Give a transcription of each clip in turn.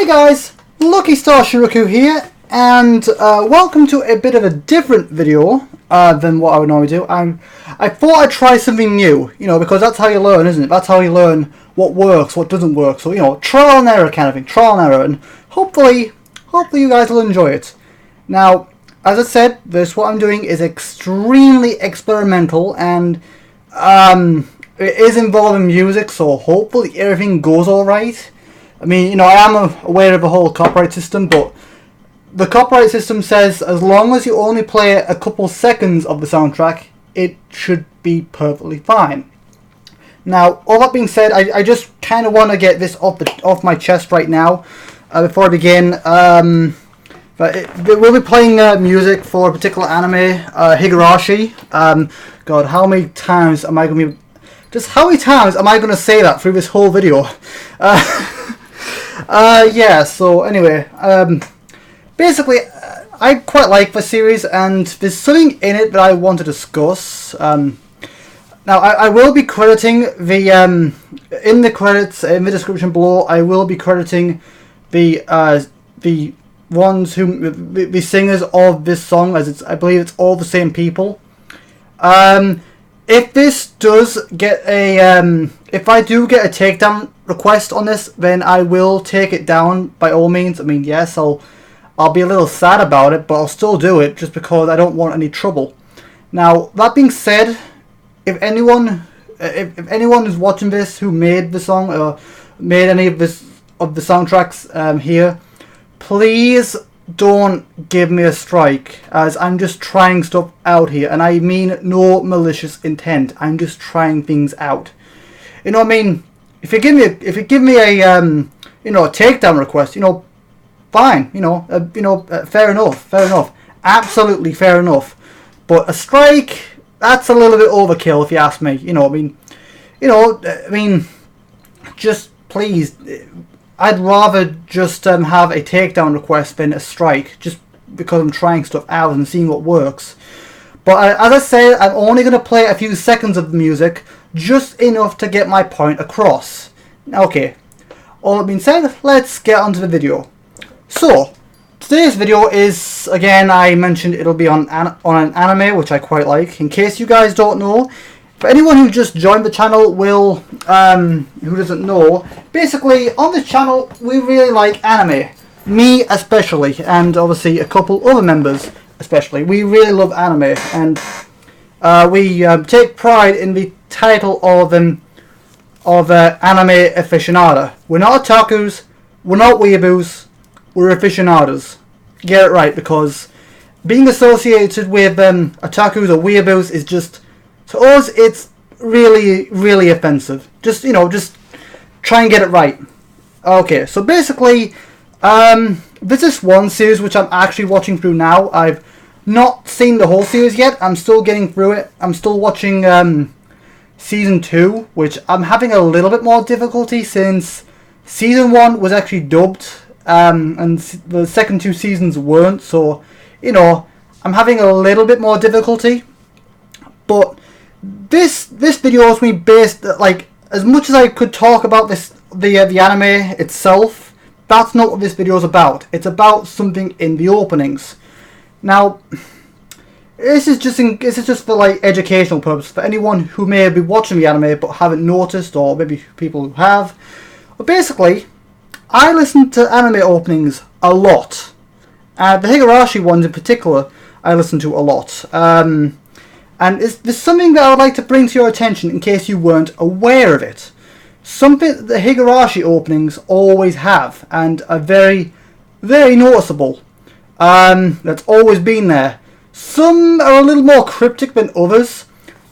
Hey guys, lucky-star-shi-roku here, and welcome to a bit of a different video than what I would normally do. I thought I'd try something new, because that's how you learn, isn't it? That's how you learn what works, what doesn't work. So, trial and error kind of thing, trial and error, and hopefully you guys will enjoy it. Now, as I said, what I'm doing is extremely experimental, and it is involving music, so hopefully everything goes alright. I mean, I am aware of the whole copyright system, but the copyright system says as long as you only play a couple seconds of the soundtrack, it should be perfectly fine. Now, all that being said, I just kind of want to get this off my chest right now before I begin. We'll be playing music for a particular anime, Higurashi. God, how many times am I going to say that through this whole video? Yeah, so anyway, basically, I quite like the series, and there's something in it that I want to discuss. Now, I will be crediting the, in the credits, in the description below, I will be crediting the ones the singers of this song, as I believe it's all the same people. If this does get a, if I do get a takedown request on this, then I will take it down by all means. I mean, yes, I'll be a little sad about it, but I'll still do it just because I don't want any trouble. Now, that being said, if anyone is watching this who made the song or made any of the soundtracks here, please don't give me a strike, as I'm just trying stuff out here, and I mean no malicious intent. I'm just trying things out. You know what I mean? If you give me a takedown request, fine. Fair enough. Absolutely fair enough. But a strike, that's a little bit overkill, if you ask me. Just please. I'd rather just have a takedown request than a strike, just because I'm trying stuff out and seeing what works. But as I said, I'm only going to play a few seconds of the music, just enough to get my point across. Okay, all that being said, let's get onto the video. So, today's video is, again, I mentioned it'll be on an anime, which I quite like. In case you guys don't know, for anyone who just joined the channel who doesn't know, basically on this channel we really like anime. Me especially, and obviously a couple other members especially. We really love anime, and we take pride in the title of anime aficionado. We're not otakus, we're not weeaboos, we're aficionados. Get it right, because being associated with otakus or weeaboos is just, to us, it's really, really offensive. Just try and get it right. Okay, so basically, this is one series which I'm actually watching through now. I've not seen the whole series yet. I'm still getting through it. I'm still watching Season 2, which I'm having a little bit more difficulty since Season 1 was actually dubbed, and the second two seasons weren't. So, I'm having a little bit more difficulty. But this video is me based, like, as much as I could talk about the anime itself, that's not what this video is about. It's about something in the openings. Now, this is just for like educational purposes for anyone who may be watching the anime but haven't noticed, or maybe people who have. But basically, I listen to anime openings a lot. The Higurashi ones in particular, I listen to a lot. And there's something that I would like to bring to your attention in case you weren't aware of it. Something that the Higurashi openings always have, and are very, very noticeable. That's always been there. Some are a little more cryptic than others.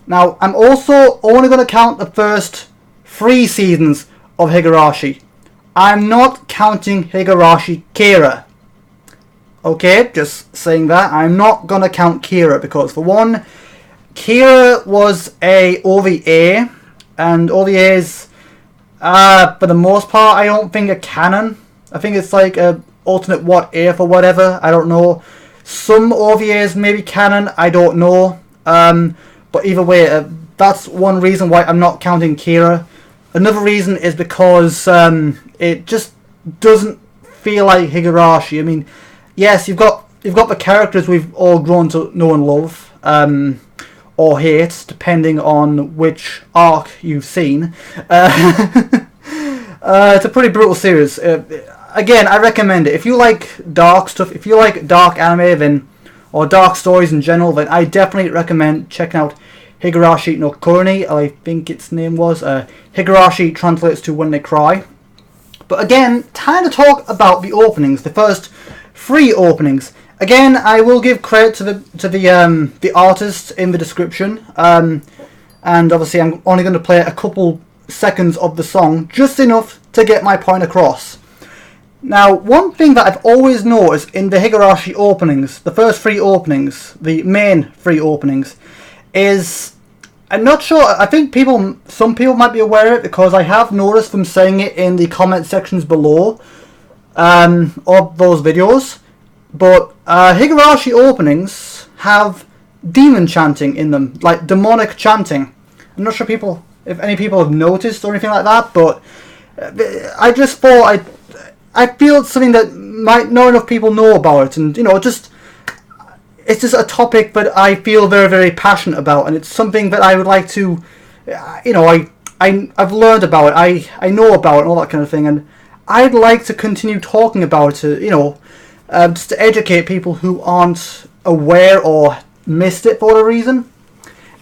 Now, I'm also only going to count the first 3 seasons of Higurashi. I'm not counting Higurashi Kira. Okay, just saying that. I'm not going to count Kira, because for one, Kira was a OVA, and OVAs, for the most part, I don't think are canon. I think it's like a alternate what if or whatever. I don't know. Some OVAs may be canon. I don't know. But either way, that's one reason why I'm not counting Kira. Another reason is because it just doesn't feel like Higurashi. I mean, yes, you've got the characters we've all grown to know and love, or hate, depending on which arc you've seen. It's a pretty brutal series. Again, I recommend it. If you like dark stuff, if you like dark anime, then, or dark stories in general, then I definitely recommend checking out Higurashi no Koroni, I think its name was. Higurashi translates to When They Cry. But again, time to talk about the openings, the first 3 openings. Again, I will give credit to the artists in the description, and obviously I'm only going to play a couple seconds of the song, just enough to get my point across. Now, one thing that I've always noticed in the Higurashi openings, the first 3 openings, the main 3 openings, is, I'm not sure, I think some people might be aware of it, because I have noticed them saying it in the comment sections below of those videos, but Higurashi openings have demon chanting in them, like demonic chanting. I'm not sure if any people have noticed or anything like that, but I just thought I feel it's something that might not enough people know about it, and it's just a topic that I feel very, very passionate about, and it's something that I would like to, I've learned about it, I know about it and all that kind of thing, and I'd like to continue talking about it, just to educate people who aren't aware or missed it for a reason.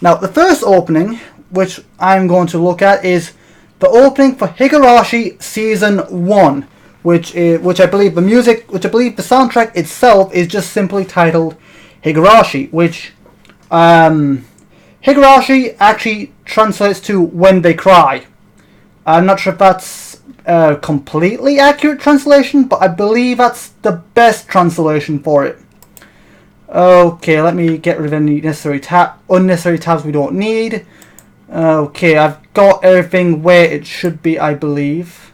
Now, the first opening, which I'm going to look at, is the opening for Higurashi Season 1, which I believe the soundtrack itself is just simply titled Higurashi, which Higurashi actually translates to When They Cry. I'm not sure if that's a completely accurate translation, but I believe that's the best translation for it. Okay, let me get rid of any unnecessary tabs we don't need. Okay, I've got everything where it should be, I believe.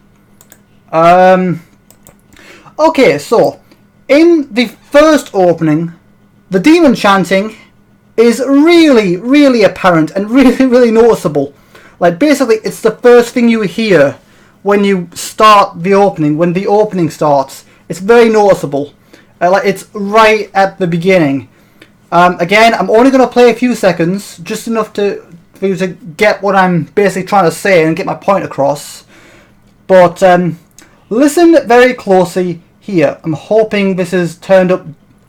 Okay, so in the first opening, the demon chanting is really, really apparent and really, really noticeable. Like, basically, it's the first thing you hear when you start the opening, when the opening starts. It's very noticeable. Like, it's right at the beginning. Again, I'm only going to play a few seconds, just enough for you to get what I'm basically trying to say and get my point across. But listen very closely here. I'm hoping this has turned up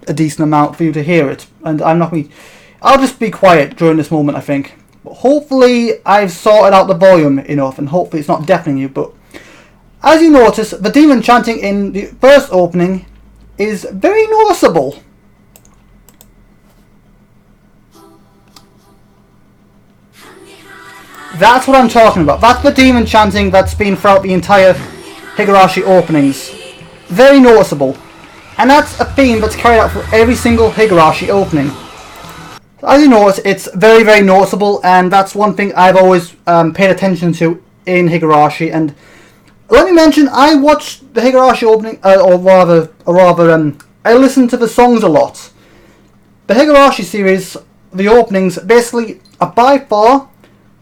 a decent amount for you to hear it, and I'll just be quiet during this moment, I think. But hopefully I've sorted out the volume enough, and hopefully it's not deafening you. But as you notice, the demon chanting in the first opening is very noticeable. That's what I'm talking about. That's the demon chanting that's been throughout the entire Higurashi openings. Very noticeable. And that's a theme that's carried out for every single Higurashi opening. As you notice, it's very, very noticeable, and that's one thing I've always paid attention to in Higurashi. And let me mention, I watched the Higurashi opening, or rather, I listened to the songs a lot. The Higurashi series, the openings, basically are by far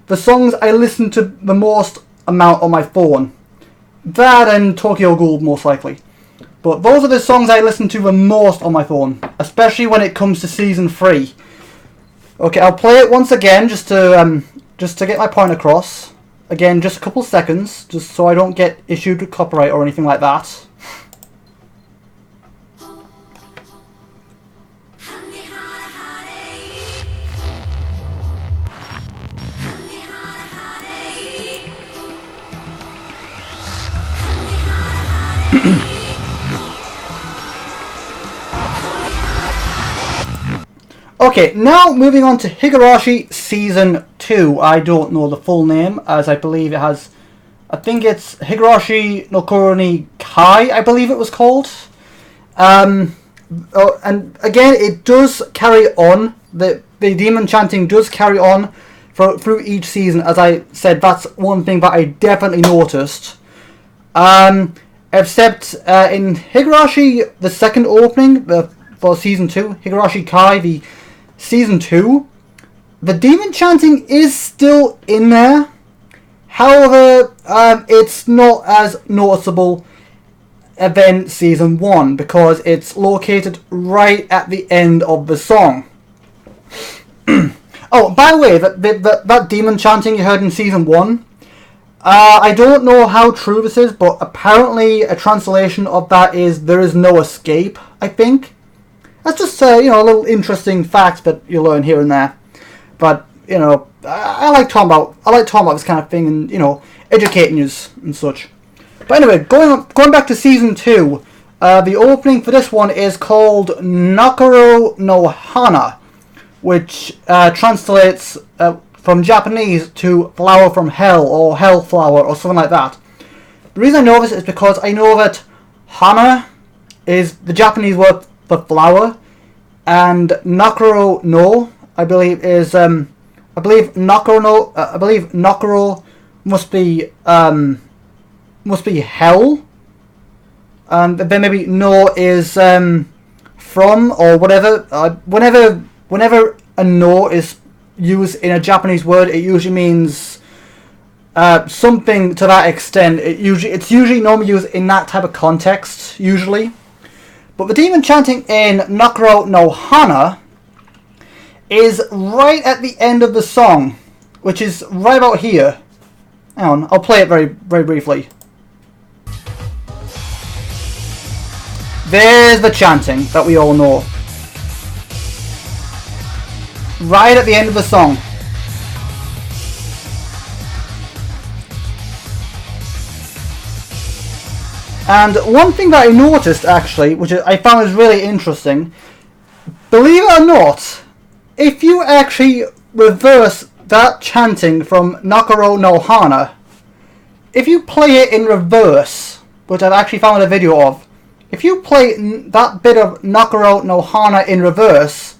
the songs I listen to the most amount on my phone. That and Tokyo Ghoul, most likely. But those are the songs I listen to the most on my phone, especially when it comes to Season 3. Okay, I'll play it once again, just to get my point across. Again, just a couple seconds, just so I don't get issued with copyright or anything like that. Okay, now moving on to Higurashi Season 2. I don't know the full name, as I believe it has... I think it's Higurashi no Koroni Kai, I believe it was called. And again, it does carry on. The demon chanting does carry on through each season. As I said, that's one thing that I definitely noticed. Except in Higurashi, the second opening for Season 2, Higurashi Kai, the Season 2, the demon chanting is still in there. However, it's not as noticeable than Season 1 because it's located right at the end of the song. Oh, by the way, that demon chanting you heard in Season 1, I don't know how true this is, but apparently a translation of that is "there is no escape," I think. That's just, a little interesting fact that you learn here and there. But, I like talking about this kind of thing and, educating you and such. But anyway, going back to Season 2, the opening for this one is called Naku no Hana, which translates from Japanese to flower from hell or hell flower or something like that. The reason I know this is because I know that Hana is the Japanese word for flower, and Nakuro no, I believe Nakuro must be hell, and then maybe no is from or whatever. Whenever a no is used in a Japanese word, it usually means something to that extent. It's usually normally used in that type of context, usually. But the demon chanting in Naku no Hana is right at the end of the song, which is right about here. Hang on, I'll play it very, very briefly. There's the chanting that we all know. Right at the end of the song. And one thing that I noticed actually, which I found is really interesting, believe it or not, if you actually reverse that chanting from Naku no Hana, if you play it in reverse, which I've actually found a video of, if you play that bit of Naku no Hana in reverse,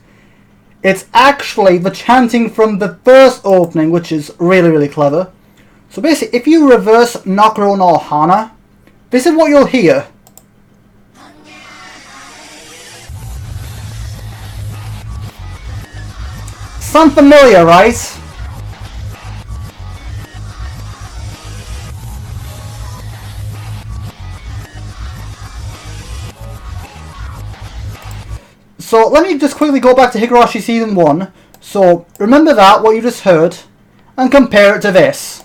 it's actually the chanting from the first opening, which is really, really clever. So basically, if you reverse Naku no Hana, this is what you'll hear. Sound familiar, right? So let me just quickly go back to Higurashi Season 1. So remember that, what you just heard, and compare it to this.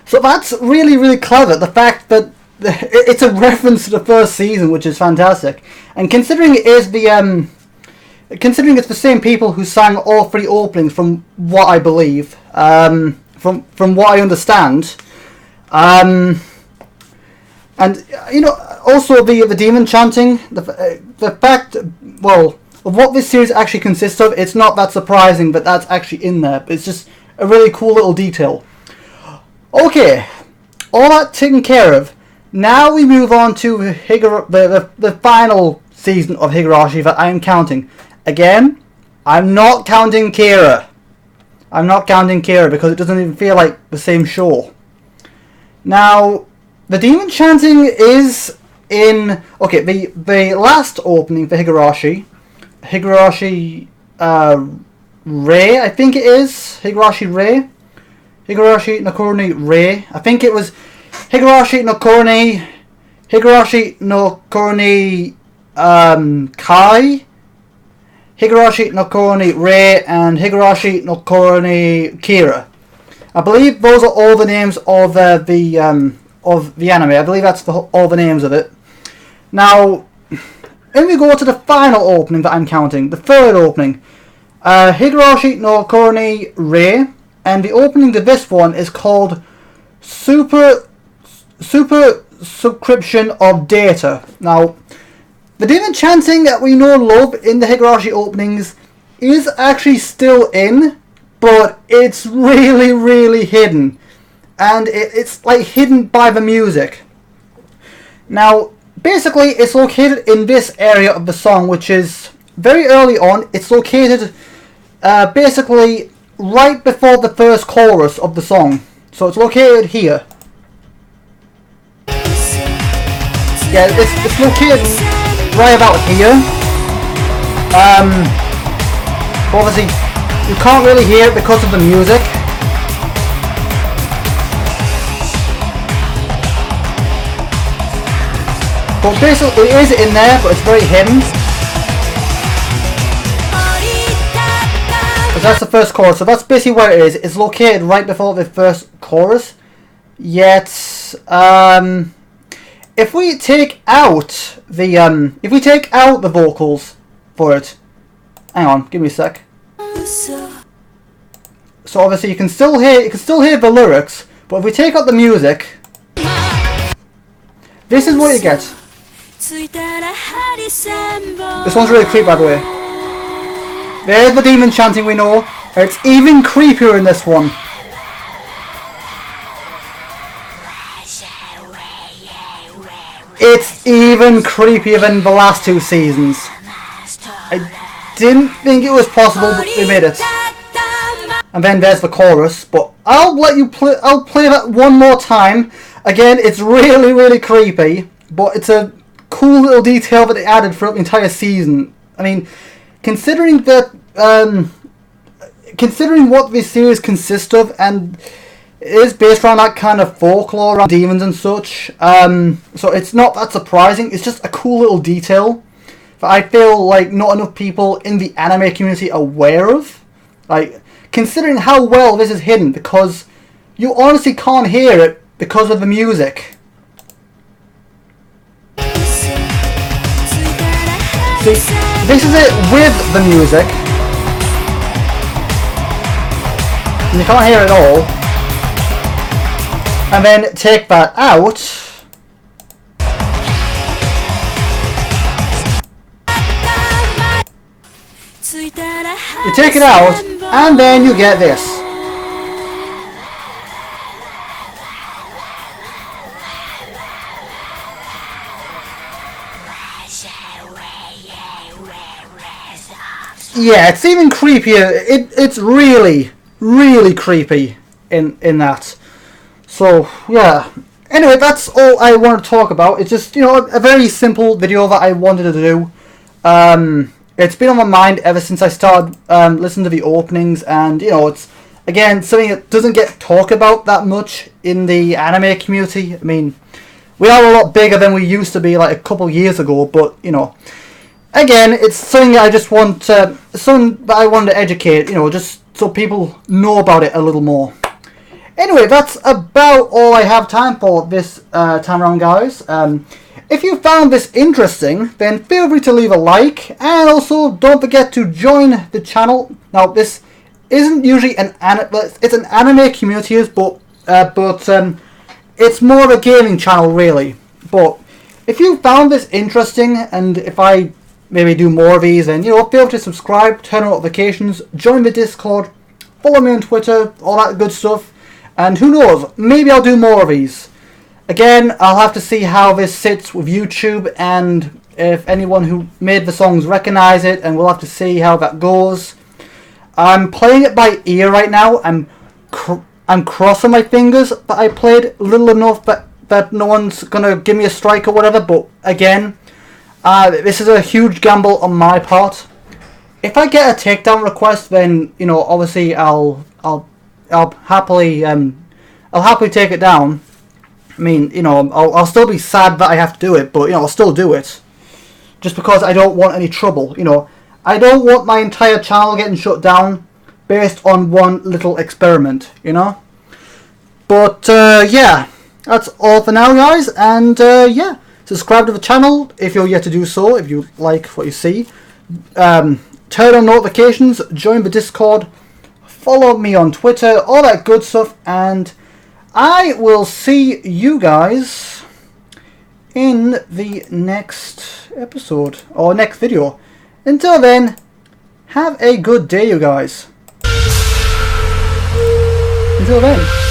So that's really, really clever, the fact that it's a reference to the first season, which is fantastic. And considering it is considering it's the same people who sang all three openings, from what I believe, from what I understand, and also the demon chanting, the fact, well, of what this series actually consists of, it's not that surprising that that's actually in there. It's just a really cool little detail. Okay, all that taken care of. Now we move on to the final season of Higurashi that I am counting. Again, I'm not counting Kira. I'm not counting Kira because it doesn't even feel like the same show. Now, the demon chanting is in... Okay, the last opening for Higurashi, Rei, I think it is. Higurashi Rei. Higurashi no Koroni Rei. I think it was Higurashi no Koroni. Higurashi no Koroni Kai. Higurashi no Koroni Rei and Higurashi no Koroni Kira. I believe those are all the names of the anime. I believe that's all the names of it. Now, then we go to the final opening that I'm counting, the third opening. Higurashi no Koroni Rei. And the opening to this one is called Super Scription of Data. Now, the demon chanting that we know and love in the Higurashi openings is actually still in, but it's really, really hidden. And it's like hidden by the music. Now, basically, it's located in this area of the song, which is very early on. It's located basically right before the first chorus of the song. So it's located here. Yeah, it's located right about here. Obviously, you can't really hear it because of the music. But basically, it is in there, but it's very hidden. Because that's the first chorus, so that's basically where it is. It's located right before the first chorus. Yet, if we take out the vocals for it, hang on, give me a sec. So obviously you can still hear the lyrics, but if we take out the music, this is what you get. This one's really creepy, by the way. There's the demon chanting we know. It's even creepier in this one. It's even creepier than the last two seasons. I didn't think it was possible, but they made it. And then there's the chorus, but I'll play that one more time. Again, it's really, really creepy, but it's a cool little detail that they added throughout the entire season. I mean, considering what this series consists of, and it is based around that kind of folklore around demons and such, so it's not that surprising. It's just a cool little detail that I feel like not enough people in the anime community are aware of. Like, considering how well this is hidden, because you honestly can't hear it because of the music. See, this is it with the music. And you can't hear it all. And then take that out. You take it out, and then you get this. Yeah, it's even creepier. It's really, really creepy in that. So, yeah. Anyway, that's all I want to talk about. It's just, a very simple video that I wanted to do. It's been on my mind ever since I started listening to the openings, and, it's, again, something that doesn't get talked about that much in the anime community. I mean, we are a lot bigger than we used to be, like, a couple years ago, but, again, it's something I just want, something that I wanted to educate, just so people know about it a little more. Anyway, that's about all I have time for this time around, guys. If you found this interesting, then feel free to leave a like, and also don't forget to join the channel. Now, this isn't usually it's an anime community, but it's more of a gaming channel, really. But if you found this interesting, and if I maybe do more of these, then feel free to subscribe, turn on notifications, join the Discord, follow me on Twitter, all that good stuff. And who knows, maybe I'll do more of these. Again, I'll have to see how this sits with YouTube, and if anyone who made the songs recognize it, and we'll have to see how that goes. I'm playing it by ear right now. I'm crossing my fingers that I played little enough that no one's gonna give me a strike or whatever. But again, this is a huge gamble on my part. If I get a takedown request, then obviously I'll happily take it down. I mean, I'll still be sad that I have to do it, but I'll still do it, just because I don't want any trouble. I don't want my entire channel getting shut down based on one little experiment. But yeah, that's all for now, guys. And yeah, subscribe to the channel if you're yet to do so, if you like what you see. Turn on notifications, join the Discord, follow me on Twitter, all that good stuff, and I will see you guys in the next episode, or next video. Until then, have a good day, you guys. Until then.